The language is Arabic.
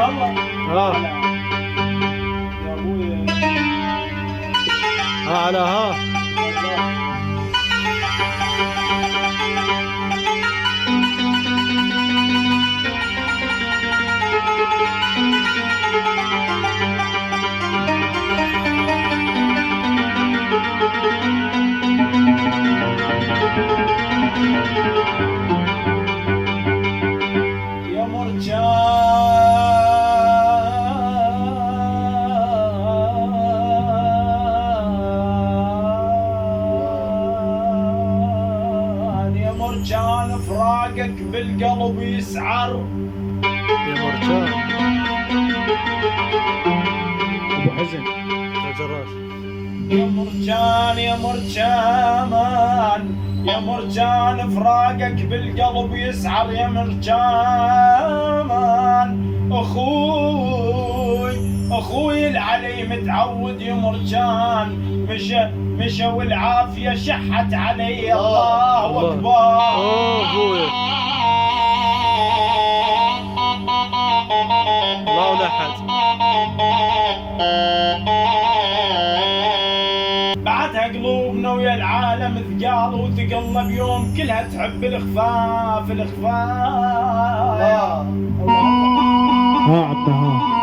ها يا ابوي ها على ها. يا مرجان يا مرجان فراقك بالقلب يسعر. يا مرجان ابو حزن يا جراش. يا مرجان يا مرجان يا مرجان فراقك بالقلب يسعر. يا مرجان اخوي العلي متعود. يا مرجان مشى والعافية شحت علي. الله اكبر. ابويا الله ولحد. بعدها قلوبنا ويا العالم ثقال وتقلب يوم كلها تحب الخفاف. ها عمها